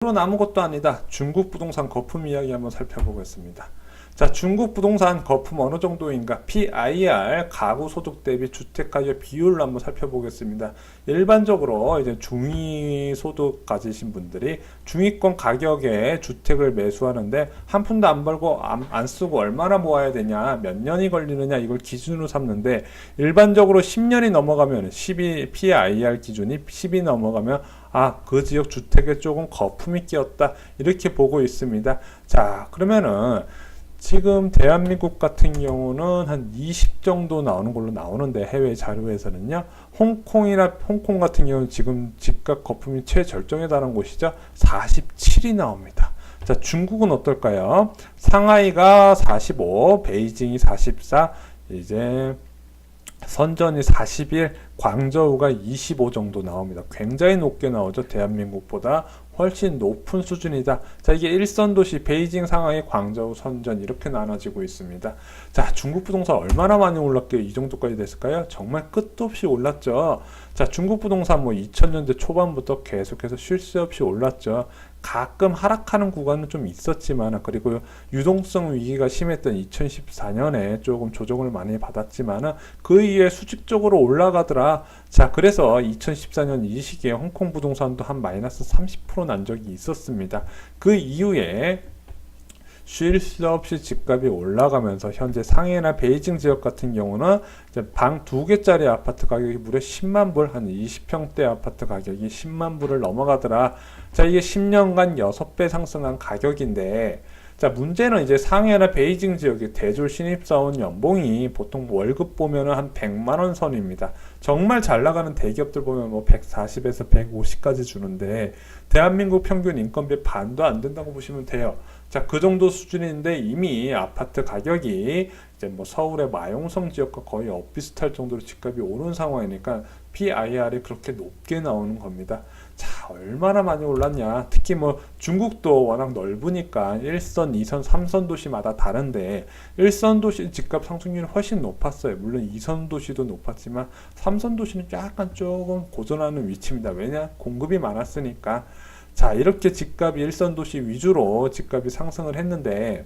오늘은 아무것도 아니다. 중국 부동산 거품 이야기 한번 살펴보겠습니다. 자, 중국 부동산 거품 어느 정도인가? PIR 가구 소득 대비 주택 가격 비율을 한번 살펴보겠습니다. 일반적으로 이제 중위 소득 가지신 분들이 중위권 가격에 주택을 매수하는데 한 푼도 안 벌고 안 쓰고 얼마나 모아야 되냐, 몇 년이 걸리느냐 이걸 기준으로 삼는데 일반적으로 10년이 넘어가면 PIR 기준이 10이 넘어가면 그 지역 주택에 조금 거품이 끼었다 이렇게 보고 있습니다. 자, 그러면은 지금 대한민국 같은 경우는 한 20 정도 나오는 걸로 나오는데 해외 자료에서는요. 홍콩 같은 경우는 지금 집값 거품이 최절정에 달한 곳이죠. 47이 나옵니다. 자, 중국은 어떨까요? 상하이가 45, 베이징이 44, 이제 선전이 41, 광저우가 25 정도 나옵니다. 굉장히 높게 나오죠. 대한민국보다 훨씬 높은 수준이다. 자, 이게 일선도시 베이징, 상하이, 광저우, 선전 이렇게 나눠지고 있습니다. 자, 중국 부동산 얼마나 많이 올랐길래 이 정도까지 됐을까요? 정말 끝도 없이 올랐죠. 자, 중국 부동산 2000년대 초반부터 계속해서 쉴 새 없이 올랐죠. 가끔 하락하는 구간은 좀 있었지만, 그리고 유동성 위기가 심했던 2014년에 조금 조정을 많이 받았지만 그 이후에 수직적으로 올라가더라. 자, 그래서 2014년 이 시기에 홍콩 부동산도 한 마이너스 30% 난 적이 있었습니다. 그 이후에 쉴 새 없이 집값이 올라가면서 현재 상해나 베이징 지역 같은 경우는 방 2개짜리 아파트 가격이 무려 10만 불, 한 20평대 아파트 가격이 10만 불을 넘어가더라. 자, 이게 10년간 6배 상승한 가격인데, 자, 문제는 이제 상해나 베이징 지역의 대졸 신입사원 연봉이 보통 월급 보면은 한 100만 원 선입니다. 정말 잘 나가는 대기업들 보면 140에서 150까지 주는데 대한민국 평균 인건비 반도 안 된다고 보시면 돼요. 자, 그 정도 수준인데 이미 아파트 가격이 이제 서울의 마용성 지역과 거의 엇비슷할 정도로 집값이 오른 상황이니까 PIR이 그렇게 높게 나오는 겁니다. 자, 얼마나 많이 올랐냐. 특히 중국도 워낙 넓으니까 1선, 2선, 3선 도시마다 다른데 1선 도시 집값 상승률이 훨씬 높았어요. 물론 2선 도시도 높았지만 3선 도시는 약간 조금 고전하는 위치입니다. 왜냐? 공급이 많았으니까. 자, 이렇게 집값이 1선 도시 위주로 집값이 상승을 했는데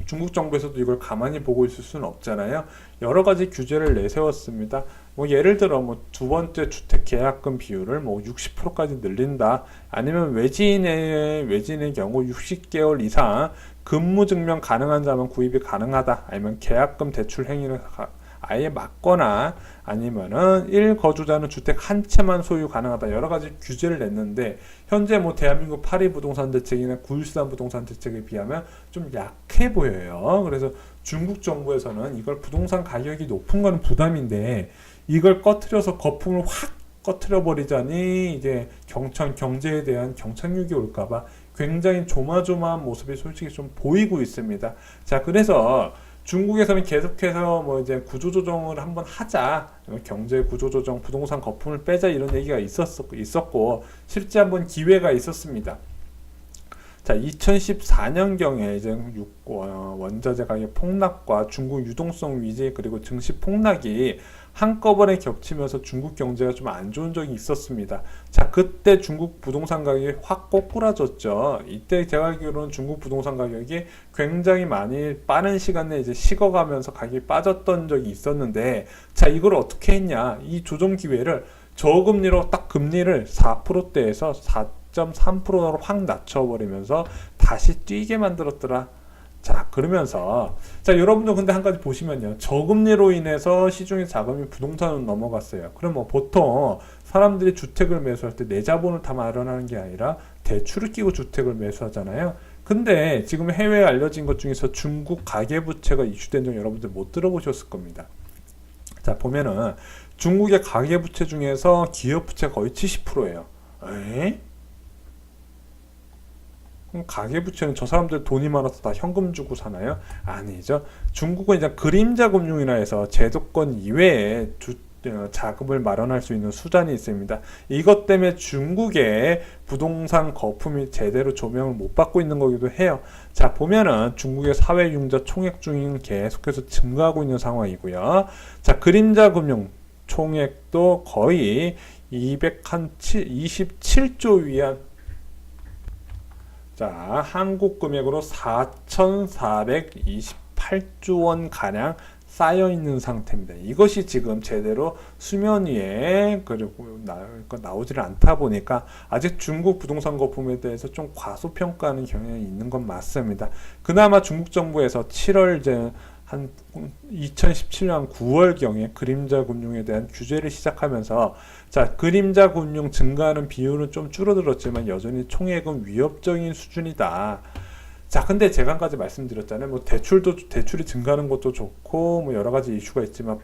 중국 정부에서도 이걸 가만히 보고 있을 수는 없잖아요. 여러 가지 규제를 내세웠습니다. 예를 들어 두 번째 주택 계약금 비율을 60%까지 늘린다. 아니면 외지인의 경우 60개월 이상 근무 증명 가능한 자만 구입이 가능하다. 아니면 계약금 대출 행위를 아예 막거나 아니면은 1거주자는 주택 한 채만 소유 가능하다. 여러 가지 규제를 냈는데 현재 대한민국 8위 부동산 대책이나 9.13 부동산 대책에 비하면 좀 약해 보여요. 그래서 중국 정부에서는 이걸 부동산 가격이 높은 건 부담인데 이걸 꺼트려서 거품을 확 꺼트려 버리자니 이제 경제에 대한 경착륙이 올까봐 굉장히 조마조마한 모습이 솔직히 좀 보이고 있습니다. 자, 그래서 중국에서는 계속해서 이제 구조조정을 한번 하자, 경제 구조조정, 부동산 거품을 빼자 이런 얘기가 있었고 실제 한번 기회가 있었습니다. 자, 2014년경에 이제 원자재 가격 폭락과 중국 유동성 위기 그리고 증시 폭락이 한꺼번에 겹치면서 중국 경제가 좀 안 좋은 적이 있었습니다. 자, 그때 중국 부동산 가격이 확 꼬꾸라졌죠. 이때 제가 알기로는 중국 부동산 가격이 굉장히 많이 빠른 시간에 이제 식어가면서 가격이 빠졌던 적이 있었는데, 자, 이걸 어떻게 했냐? 이 조정 기회를 저금리로 딱 금리를 4%대에서 4.3%로 확 낮춰버리면서 다시 뛰게 만들었더라. 자, 그러면서 여러분도 근데 한 가지 보시면요, 저금리로 인해서 시중의 자금이 부동산으로 넘어갔어요. 그럼 보통 사람들이 주택을 매수할 때 내 자본을 다 마련하는 게 아니라 대출을 끼고 주택을 매수하잖아요. 근데 지금 해외에 알려진 것 중에서 중국 가계부채가 이슈된 적 여러분들 못 들어보셨을 겁니다. 자, 보면은 중국의 가계부채 중에서 기업부채가 거의 70%예요. 에? 그럼 가계부채는 저 사람들 돈이 많아서 다 현금 주고 사나요? 아니죠. 중국은 이제 그림자 금융이라 해서 제도권 이외에 자금을 마련할 수 있는 수단이 있습니다. 이것 때문에 중국의 부동산 거품이 제대로 조명을 못 받고 있는 거기도 해요. 자, 보면은 중국의 사회융자 총액 중인 계속해서 증가하고 있는 상황이고요. 자, 그림자 금융 총액도 거의 27조 위안 자, 한국 금액으로 4,428조 원 가량 쌓여 있는 상태입니다. 이것이 지금 제대로 수면 위에 그리고 나오지를 않다 보니까 아직 중국 부동산 거품에 대해서 좀 과소평가하는 경향이 있는 건 맞습니다. 그나마 중국 정부에서 7월 이제 한 2017년 9월경에 그림자 금융에 대한 규제를 시작하면서 자, 그림자 금융 증가하는 비율은 좀 줄어들었지만 여전히 총액은 위협적인 수준이다. 자, 근데 제가 한 가지 말씀드렸잖아요. 뭐 대출이 증가하는 것도 좋고 뭐 여러 가지 이슈가 있지만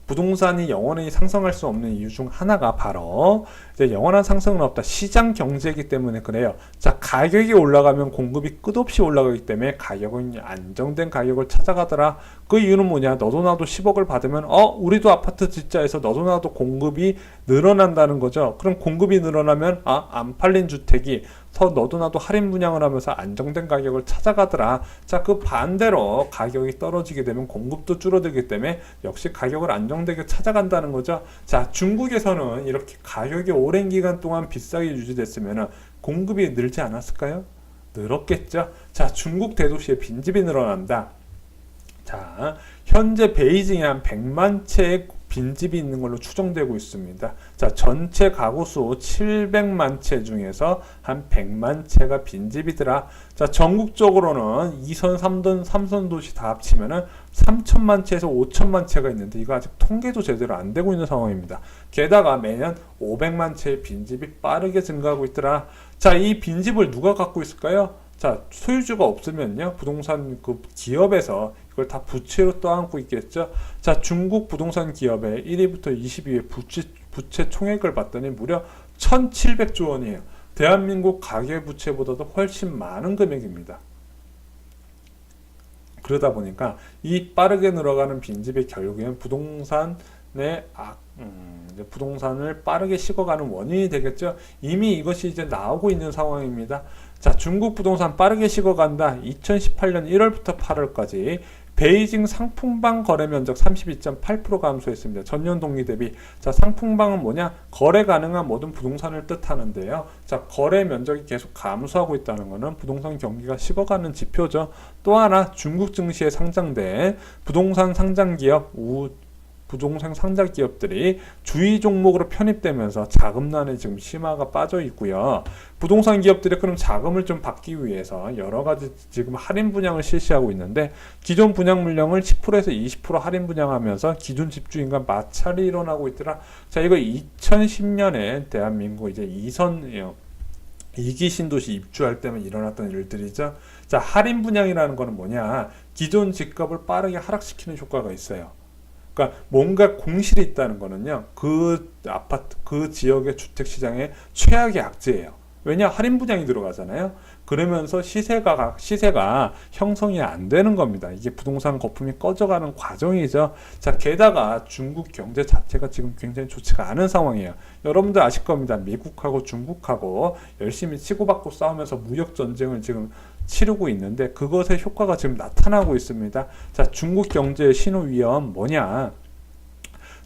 부동산이 영원히 상승할 수 없는 이유 중 하나가 바로 이제 영원한 상승은 없다. 시장 경제이기 때문에 그래요. 자, 가격이 올라가면 공급이 끝없이 올라가기 때문에 가격은 안정된 가격을 찾아가더라. 그 이유는 뭐냐? 너도 나도 10억을 받으면 우리도 아파트 짓자 해서 너도 나도 공급이 늘어난다는 거죠. 그럼 공급이 늘어나면 안 팔린 주택이 너도 나도 할인 분양을 하면서 안정된 가격을 찾아가더라. 자, 그 반대로 가격이 떨어지게 되면 공급도 줄어들기 때문에 역시 가격을 안정되게 찾아간다는 거죠. 자, 중국에서는 이렇게 가격이 오랜 기간 동안 비싸게 유지됐으면 공급이 늘지 않았을까요? 늘었겠죠. 자, 중국 대도시의 빈집이 늘어난다. 자, 현재 베이징에 한 100만 채의 빈집이 있는 걸로 추정되고 있습니다. 자, 전체 가구 수 700만 채 중에서 한 100만 채가 빈집이더라. 자, 전국적으로는 2선, 3선 도시 다 합치면은 3천만 채에서 5천만 채가 있는데 이거 아직 통계도 제대로 안 되고 있는 상황입니다. 게다가 매년 500만 채의 빈집이 빠르게 증가하고 있더라. 자, 이 빈집을 누가 갖고 있을까요? 자, 소유주가 없으면요, 부동산 그 기업에서 이걸 다 부채로 떠안고 있겠죠. 자, 중국 부동산 기업의 1위부터 20위의 부채 총액을 봤더니 무려 1,700조 원이에요. 대한민국 가계부채보다도 훨씬 많은 금액입니다. 그러다 보니까 이 빠르게 늘어가는 빈집이 결국엔 부동산을 빠르게 식어가는 원인이 되겠죠. 이미 이것이 이제 나오고 있는 상황입니다. 자, 중국 부동산 빠르게 식어간다. 2018년 1월부터 8월까지 베이징 상품방 거래 면적 32.8% 감소했습니다. 전년 동기 대비. 자, 상품방은 뭐냐? 거래 가능한 모든 부동산을 뜻하는데요. 자, 거래 면적이 계속 감소하고 있다는 것은 부동산 경기가 식어가는 지표죠. 또 하나, 중국 증시에 상장된 부동산 상장 기업 부동산 상장 기업들이 주의 종목으로 편입되면서 자금난에 지금 심화가 빠져 있고요. 부동산 기업들이 그럼 자금을 좀 받기 위해서 여러 가지 지금 할인 분양을 실시하고 있는데 기존 분양 물량을 10%에서 20% 할인 분양하면서 기존 집주인과 마찰이 일어나고 있더라. 자, 이거 2010년에 대한민국 이제 2기 신도시 입주할 때만 일어났던 일들이죠. 자, 할인 분양이라는 거는 뭐냐? 기존 집값을 빠르게 하락시키는 효과가 있어요. 그러니까 뭔가 공실이 있다는 거는요, 그 아파트, 그 지역의 주택 시장의 최악의 악재예요. 왜냐? 할인 분양이 들어가잖아요. 그러면서 시세가 형성이 안 되는 겁니다. 이게 부동산 거품이 꺼져가는 과정이죠. 자, 게다가 중국 경제 자체가 지금 굉장히 좋지가 않은 상황이에요. 여러분들 아실 겁니다. 미국하고 중국하고 열심히 치고받고 싸우면서 무역 전쟁을 지금 치르고 있는데 그것의 효과가 지금 나타나고 있습니다. 자, 중국 경제의 신호 위험 뭐냐?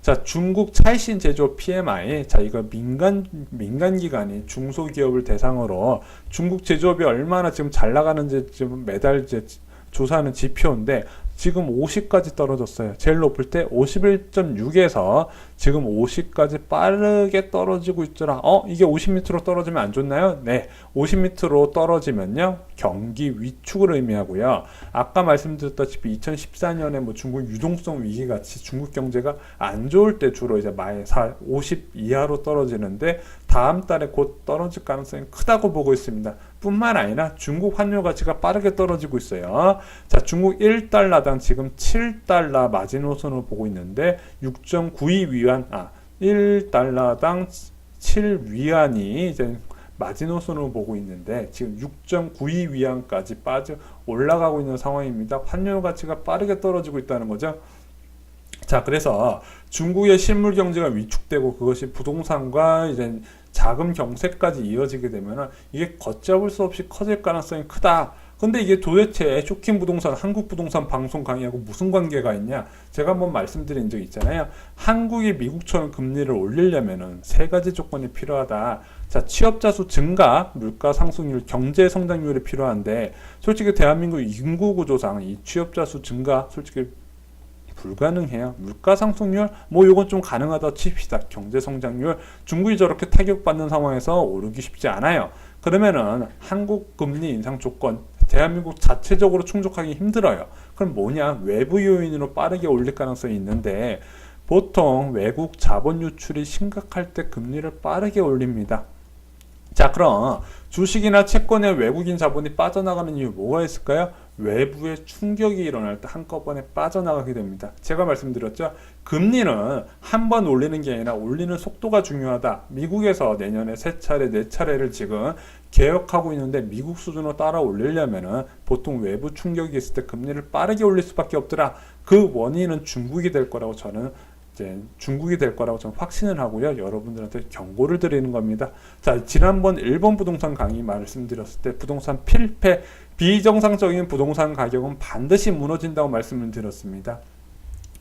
자, 중국 차이신 제조업 PMI. 자, 이거 민간 기관이 중소기업을 대상으로 중국 제조업이 얼마나 지금 잘 나가는지 지금 매달 이제 조사하는 지표인데 지금 50까지 떨어졌어요. 제일 높을 때 51.6에서 지금 50까지 빠르게 떨어지고 있더라. 이게 50m로 떨어지면 안 좋나요? 네. 50m로 떨어지면요, 경기 위축을 의미하고요. 아까 말씀드렸다시피 2014년에 뭐 중국 유동성 위기 같이 중국 경제가 안 좋을 때 주로 이제 50 이하로 떨어지는데 다음 달에 곧 떨어질 가능성이 크다고 보고 있습니다. 뿐만 아니라 중국 환율 가치가 빠르게 떨어지고 있어요. 자, 중국 1달러당 지금 7달러 마지노선을 보고 있는데 6.92위안, 1달러당 7위안이 이제 마지노선으로 보고 있는데 지금 6.92위안까지 올라가고 있는 상황입니다. 환율 가치가 빠르게 떨어지고 있다는 거죠. 자, 그래서 중국의 실물 경제가 위축되고 그것이 부동산과 이제 자금 경색까지 이어지게 되면 이게 걷잡을 수 없이 커질 가능성이 크다. 근데 이게 도대체 쇼킹 부동산, 한국 부동산 방송 강의하고 무슨 관계가 있냐? 제가 한번 말씀드린 적 있잖아요. 한국이 미국처럼 금리를 올리려면은 세 가지 조건이 필요하다. 자, 취업자 수 증가, 물가 상승률, 경제 성장률이 필요한데 솔직히 대한민국 인구 구조상 이 취업자 수 증가 솔직히 불가능해요. 물가 상승률 뭐 이건 좀 가능하다 칩시다. 경제 성장률 중국이 저렇게 타격받는 상황에서 오르기 쉽지 않아요. 그러면은 한국 금리 인상 조건 대한민국 자체적으로 충족하기 힘들어요. 그럼 뭐냐? 외부 요인으로 빠르게 올릴 가능성이 있는데 보통 외국 자본 유출이 심각할 때 금리를 빠르게 올립니다. 자, 그럼 주식이나 채권에 외국인 자본이 빠져나가는 이유 뭐가 있을까요? 외부의 충격이 일어날 때 한꺼번에 빠져나가게 됩니다. 제가 말씀드렸죠. 금리는 한 번 올리는 게 아니라 올리는 속도가 중요하다. 미국에서 내년에 3차례, 4차례를 지금 개혁하고 있는데 미국 수준으로 따라 올리려면은 보통 외부 충격이 있을 때 금리를 빠르게 올릴 수밖에 없더라. 그 원인은 중국이 될 거라고 저는 확신을 하고요. 여러분들한테 경고를 드리는 겁니다. 자, 지난번 일본 부동산 강의 말씀드렸을 때 부동산 필패, 비정상적인 부동산 가격은 반드시 무너진다고 말씀을 드렸습니다.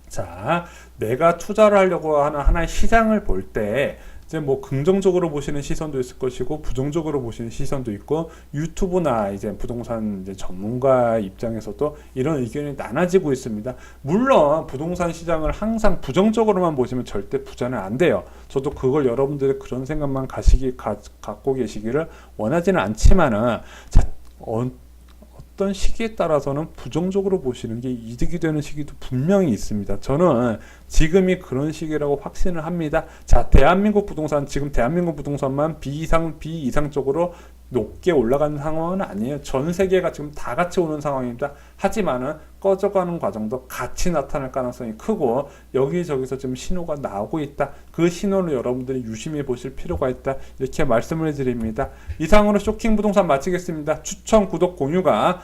자, 내가 투자를 하려고 하는 하나의 시장을 볼 때 이제 뭐 긍정적으로 보시는 시선도 있을 것이고 부정적으로 보시는 시선도 있고 유튜브나 이제 부동산 이제 전문가 입장에서도 이런 의견이 나눠지고 있습니다. 물론 부동산 시장을 항상 부정적으로만 보시면 절대 부자는 안 돼요. 저도 그걸 여러분들의 그런 생각만 갖고 계시기를 원하지는 않지만은 자, 어떤 시기에 따라서는 부정적으로 보시는 게 이득이 되는 시기도 분명히 있습니다. 저는 지금이 그런 시기라고 확신을 합니다. 자, 대한민국 부동산, 지금 대한민국 부동산만 비이상적으로 높게 올라가는 상황은 아니에요. 전 세계가 지금 다 같이 오는 상황입니다. 하지만은 꺼져가는 과정도 같이 나타날 가능성이 크고 여기저기서 지금 신호가 나오고 있다. 그 신호를 여러분들이 유심히 보실 필요가 있다. 이렇게 말씀을 드립니다. 이상으로 쇼킹 부동산 마치겠습니다. 추천, 구독, 공유가